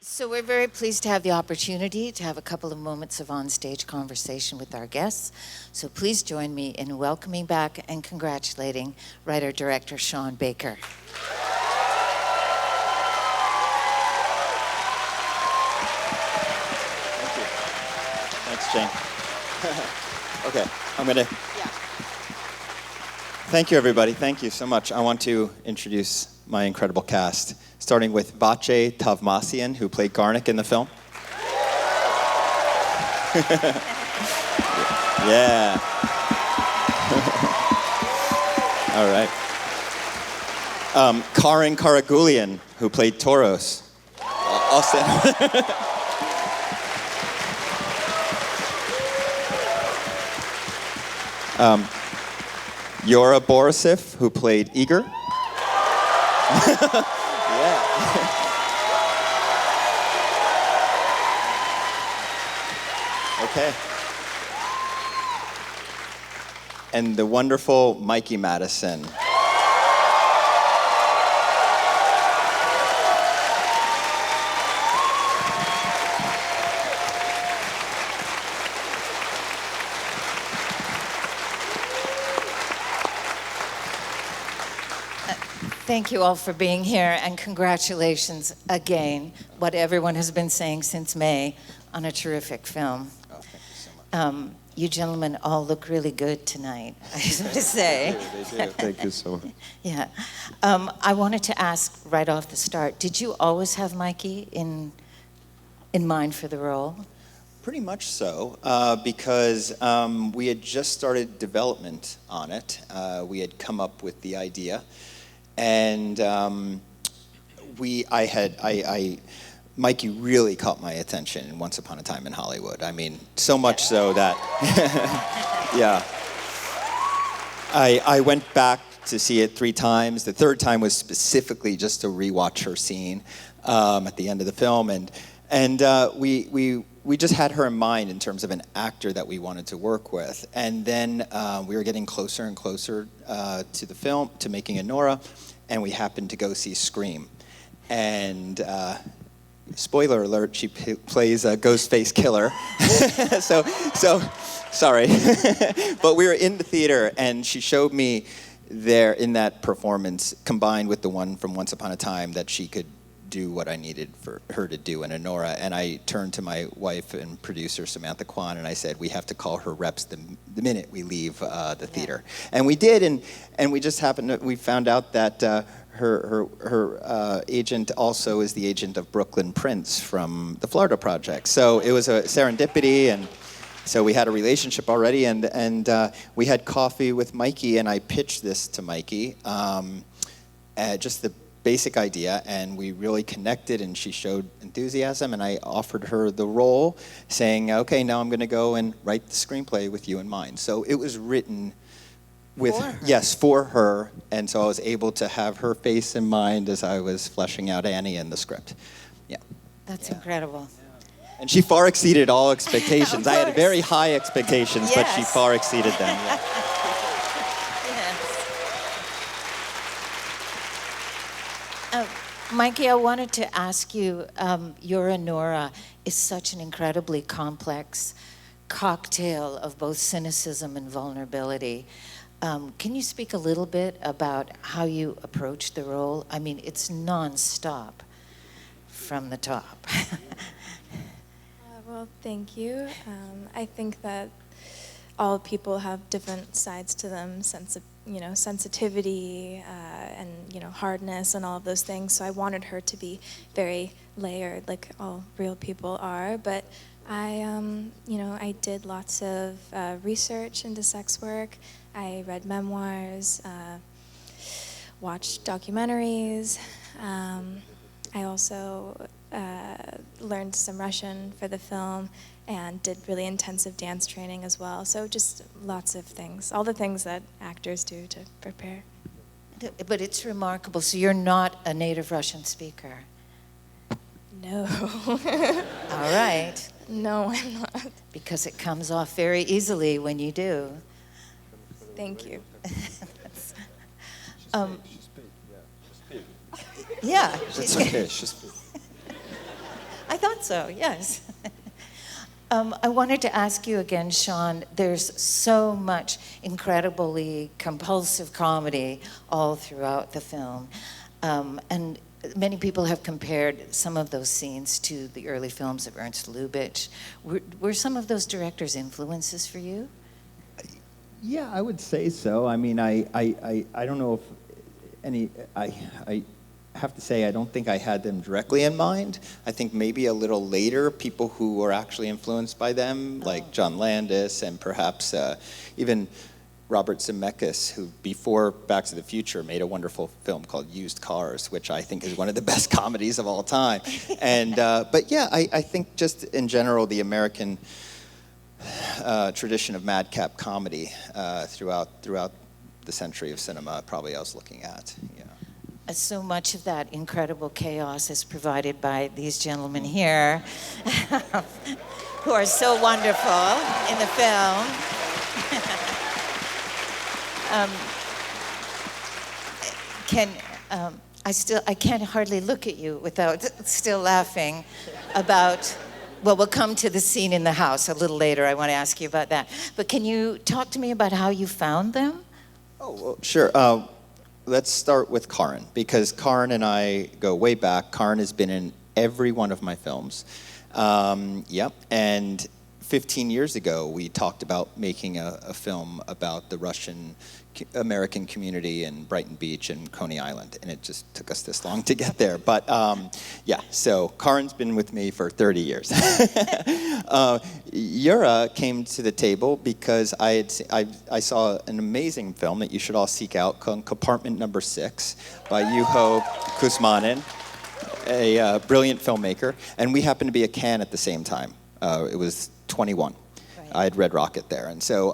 So we're very pleased to have the opportunity to have a couple of moments of onstage conversation with our guests. So please join me in welcoming back and congratulating writer-director Sean Baker. Thank you. Thanks, Jane. Okay, I'm gonna. Yeah. Thank you, everybody. Thank you so much. I want to introduce my incredible cast, starting with Vache Tavmasian, who played Garnick in the film. Yeah. All right. Karin Karagulian, who played Toros. I'll stand. Yora Borisov, who played Igor. Yeah. Okay. And the wonderful Mikey Madison. Thank you all for being here, and congratulations again, what everyone has been saying since May, on a terrific film. Oh, thank you so much. You gentlemen all look really good tonight, I just want to say. They do. Thank you so much. Yeah. I wanted to ask right off the start, did you always have Mikey in mind for the role? Pretty much so, because we had just started development on it. We had come up with the idea, and Mikey really caught my attention in Once Upon a Time in Hollywood. I mean, so much so that, yeah. I went back to see it 3 times. The third time was specifically just to rewatch her scene at the end of the film, and we just had her in mind in terms of an actor that we wanted to work with. And then we were getting closer and closer to the film, to making Anora, and we happened to go see Scream. And spoiler alert, she plays a Ghostface killer. so sorry. But we were in the theater, and she showed me there in that performance, combined with the one from Once Upon a Time, that she could do what I needed for her to do in Anora. And I turned to my wife and producer, Samantha Kwan, and I said, we have to call her reps the minute we leave the theater. And we did, and we just we found out that her agent also is the agent of Brooklyn Prince from the Florida Project. So it was a serendipity, and so we had a relationship already, and we had coffee with Mikey, and I pitched this to Mikey, just the basic idea, and we really connected, and she showed enthusiasm, and I offered her the role, saying, okay, now I'm going to go and write the screenplay with you in mind. So it was written with for her. Yes, for her, and so I was able to have her face in mind as I was fleshing out Annie in the script. Yeah. That's incredible. And she far exceeded all expectations. I had very high expectations, but she Yes. far exceeded them. Yeah. Mikey, I wanted to ask you, your Anora is such an incredibly complex cocktail of both cynicism and vulnerability. Can you speak a little bit about how you approach the role? I mean, it's nonstop from the top. Well, thank you. I think that all people have different sides to them, sensitivity and hardness and all of those things. So I wanted her to be very layered, like all real people are. But I did lots of research into sex work. I read memoirs, watched documentaries. I also learned some Russian for the film and did really intensive dance training as well. So just lots of things, all the things that actors do to prepare. But it's remarkable. So you're not a native Russian speaker? No. All right. No, I'm not. Because it comes off very easily when you do. Thank you. Yeah. It's okay. It's just. thought so, yes. I wanted to ask you again, Sean, there's so much incredibly compulsive comedy all throughout the film. And many people have compared some of those scenes to the early films of Ernst Lubitsch. Were some of those directors influences for you? Yeah, I would say so. I mean, I don't know if any, I have to say I don't think I had them directly in mind. I think maybe a little later, people who were actually influenced by them, like John Landis and perhaps even Robert Zemeckis, who before Back to the Future made a wonderful film called Used Cars, which I think is one of the best comedies of all time. And but yeah, I think just in general the American tradition of madcap comedy throughout the century of cinema probably I was looking at. Yeah. So much of that incredible chaos is provided by these gentlemen here, who are so wonderful in the film. I can't hardly look at you without still laughing about. Well, we'll come to the scene in the house a little later. I want to ask you about that. But can you talk to me about how you found them? Oh, well, sure. Let's start with Karin, because Karin and I go way back. Karin has been in every one of my films. Yep. And 15 years ago, we talked about making a film about the Russian American community in Brighton Beach and Coney Island, and it just took us this long to get there. But yeah, so Karin's been with me for 30 years. Yura came to the table because I saw an amazing film that you should all seek out called Compartment Number 6 by Juho Kusmanen, a brilliant filmmaker, and we happened to be at Cannes at the same time. It was 21. I had Red Rocket there, and so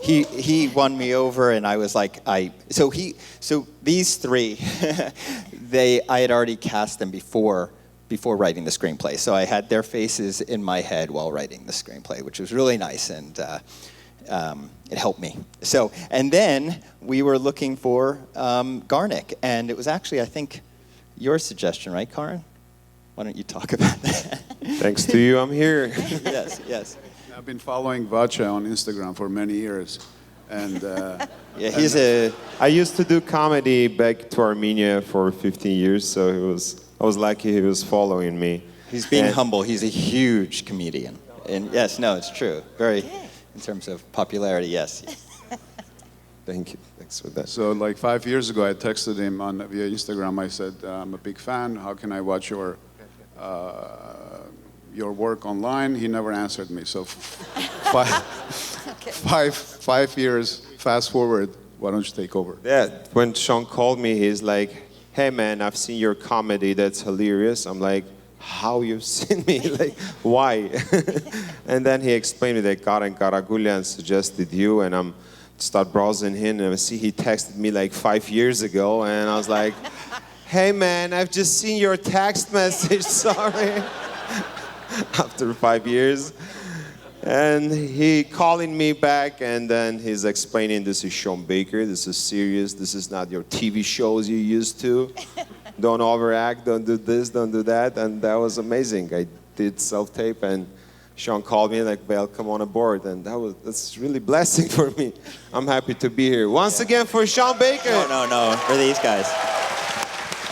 he won me over, and I was like, so these three, I had already cast them before writing the screenplay, so I had their faces in my head while writing the screenplay, which was really nice, and it helped me. So, and then we were looking for Garnick, and it was actually, I think, your suggestion, right, Karin? Why don't you talk about that? Thanks to you, I'm here. Yes. I've been following Vacha on Instagram for many years, and yeah, I used to do comedy back to Armenia for 15 years, so I was lucky he was following me. He's being humble. He's a huge comedian, and yes, no, it's true. Very, in terms of popularity, yes. Thank you. Thanks for that. so like 5 years ago, I texted him via Instagram. I said, I'm a big fan. How can I watch your work online? He never answered me. So 5 years fast forward, why don't you take over? Yeah, when Sean called me, he's like, hey man, I've seen your comedy, that's hilarious. I'm like, how you've seen me? Like, why? And then he explained me that Karen Karagulian suggested you, and I'm start browsing him, and I see he texted me like 5 years ago, and I was like, hey man, I've just seen your text message, sorry. After 5 years. And he calling me back, and then he's explaining, this is Sean Baker, this is serious, this is not your TV shows you used to. Don't overact, don't do this, don't do that. And that was amazing. I did self-tape, and Sean called me like, well, come on aboard. And that's really blessing for me. I'm happy to be here. Once again for Sean Baker. No, for these guys.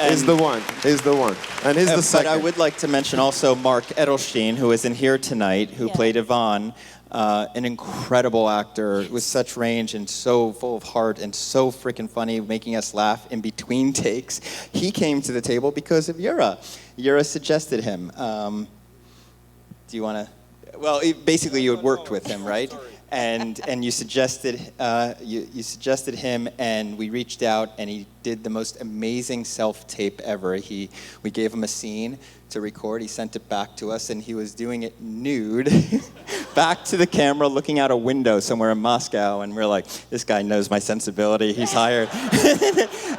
He's the one. He's the one. And he's the second. But I would like to mention also Mark Edelstein, who isn't here tonight, who played Ivan, an incredible actor with such range and so full of heart and so freaking funny, making us laugh in between takes. He came to the table because of Yura. Yura suggested him. Do you want to? Well, basically, you had worked with him, right? And you suggested him, and we reached out, and he did the most amazing self-tape ever. We gave him a scene to record. He sent it back to us, and he was doing it nude, back to the camera, looking out a window somewhere in Moscow, and we're like, this guy knows my sensibility. He's hired.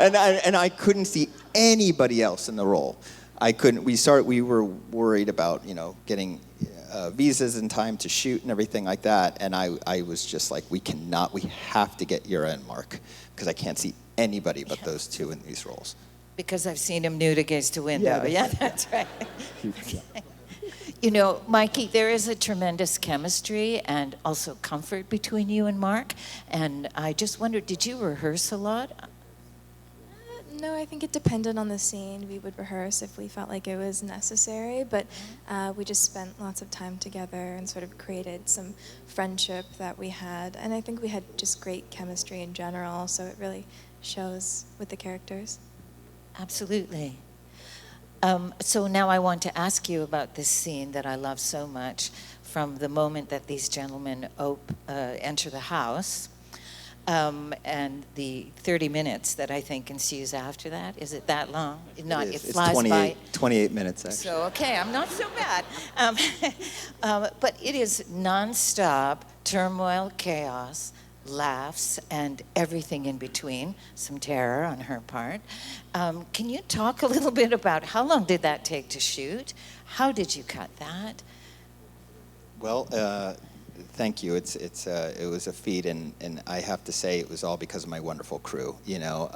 and I couldn't see anybody else in the role. I couldn't. We were worried about getting visas in time to shoot and everything like that, and I was just like, we have to get Yura and Mark, because I can't see anybody but those two in these roles. Because I've seen him nude against a window. Yeah, that's right. You know, Mikey, there is a tremendous chemistry and also comfort between you and Mark. And I just wondered, did you rehearse a lot? No, I think it depended on the scene. We would rehearse if we felt like it was necessary, but we just spent lots of time together and sort of created some friendship that we had. And I think we had just great chemistry in general, so it really shows with the characters. Absolutely. So now I want to ask you about this scene that I love so much, from the moment that these gentlemen enter the house, and the 30 minutes that I think ensues after that. Is it that long? Not, it flies by. 28 minutes, actually. So, okay, I'm not so bad. But it is nonstop turmoil, chaos, laughs, and everything in between, some terror on her part. Can you talk a little bit about how long did that take to shoot? How did you cut that? Well, thank you. It was a feat, and I have to say it was all because of my wonderful crew. You know,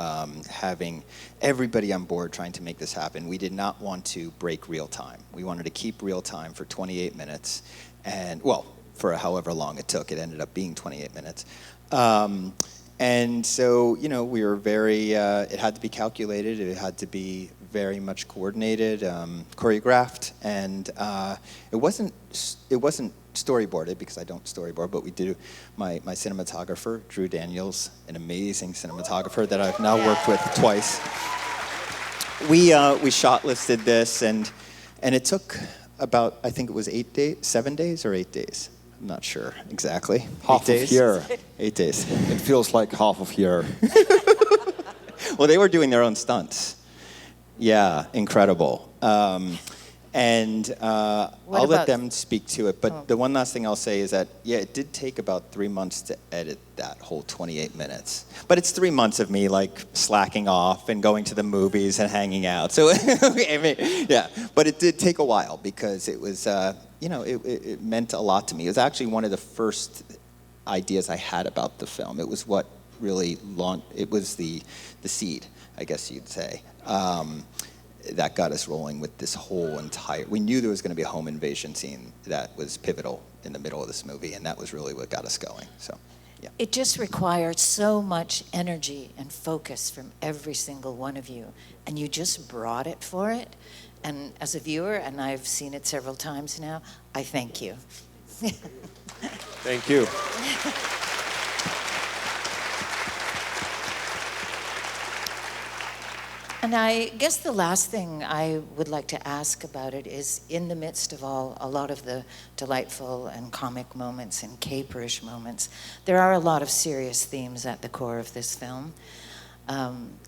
having everybody on board trying to make this happen. We did not want to break real time. We wanted to keep real time for 28 minutes, and well, for however long it took. It ended up being 28 minutes. And so, you know, we were very, it had to be calculated, it had to be very much coordinated, choreographed, and it wasn't storyboarded, because I don't storyboard, but we do, my cinematographer, Drew Daniels, an amazing cinematographer that I've now worked with twice. We shot listed this, and it took about, I think it was 7 days or 8 days. I'm not sure exactly. Half of year. 8 days. It feels like half of year. Well, they were doing their own stunts. Yeah, incredible. And I'll let them speak to it. But the one last thing I'll say is that, yeah, it did take about 3 months to edit that whole 28 minutes. But it's 3 months of me, like, slacking off and going to the movies and hanging out. So, I mean, yeah. But it did take a while, because it was, you know, it meant a lot to me. It was actually one of the first ideas I had about the film. It was what really launched, it was the seed, I guess you'd say. That got us rolling with this whole entire, we knew there was going to be a home invasion scene that was pivotal in the middle of this movie, and that was really what got us going, so, yeah. It just required so much energy and focus from every single one of you, and you just brought it for it. And as a viewer, and I've seen it several times now, I thank you. Thank you. And I guess the last thing I would like to ask about it is, in the midst of a lot of the delightful and comic moments and caperish moments, there are a lot of serious themes at the core of this film.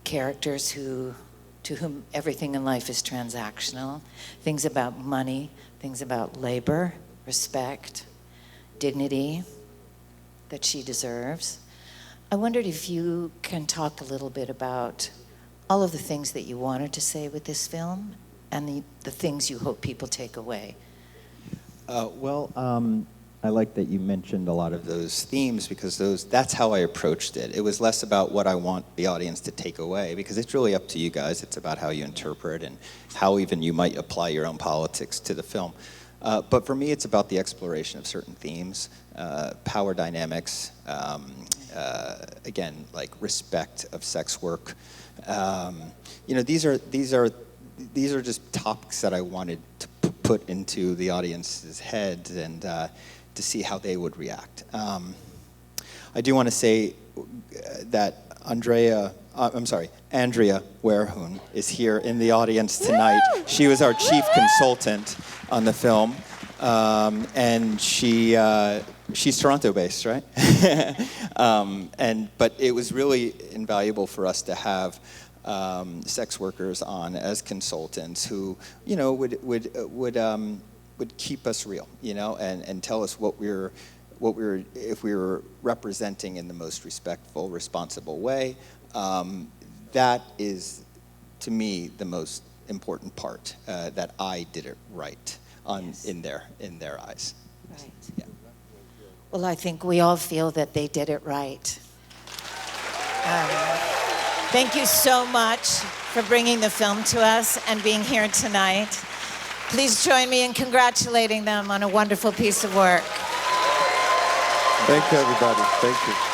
Characters to whom everything in life is transactional, things about money, things about labor, respect, dignity that she deserves. I wondered if you can talk a little bit about all of the things that you wanted to say with this film, and the things you hope people take away. I like that you mentioned a lot of those themes, because that's how I approached it. It was less about what I want the audience to take away, because it's really up to you guys. It's about how you interpret and how even you might apply your own politics to the film. But for me, it's about the exploration of certain themes, power dynamics, again, like respect of sex work. You know, these are just topics that I wanted to put into the audience's head, and to see how they would react. I do want to say that Andrea Werhoen is here in the audience tonight. She was our chief consultant on the film, and she's Toronto-based, right? But it was really invaluable for us to have sex workers on as consultants who, you know, would keep us real, you know, and tell us if we were representing in the most respectful, responsible way. That is, to me, the most important part, that I did it right in their eyes. Right. Yeah. Well, I think we all feel that they did it right. Thank you so much for bringing the film to us and being here tonight. Please join me in congratulating them on a wonderful piece of work. Thank you, everybody. Thank you.